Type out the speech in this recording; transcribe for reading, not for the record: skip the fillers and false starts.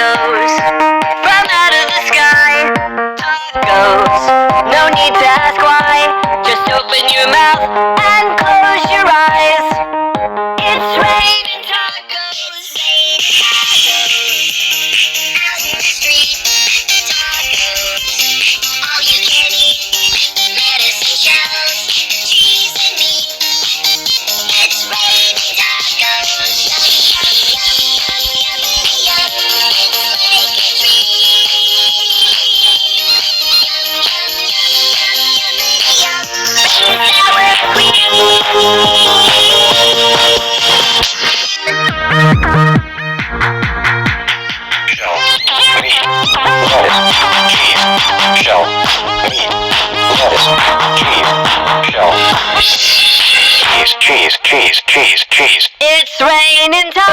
tacos from out of the sky. Tacos, no need to ask why. Just open your mouth and close your eyes. It's raining tacos, raining tacos. Out in the street, tacos. All you can eat, lettuce and shells, cheese and meat. It's raining tacos. Yum, yum, yum, yum, yum, yum. It's like a dream. Yum, yum, yum, yum, yum, Shell, meat, lettuce, cheese, shell, meat, lettuce, cheese, shell, cheese. Cheese. It's raining tacos.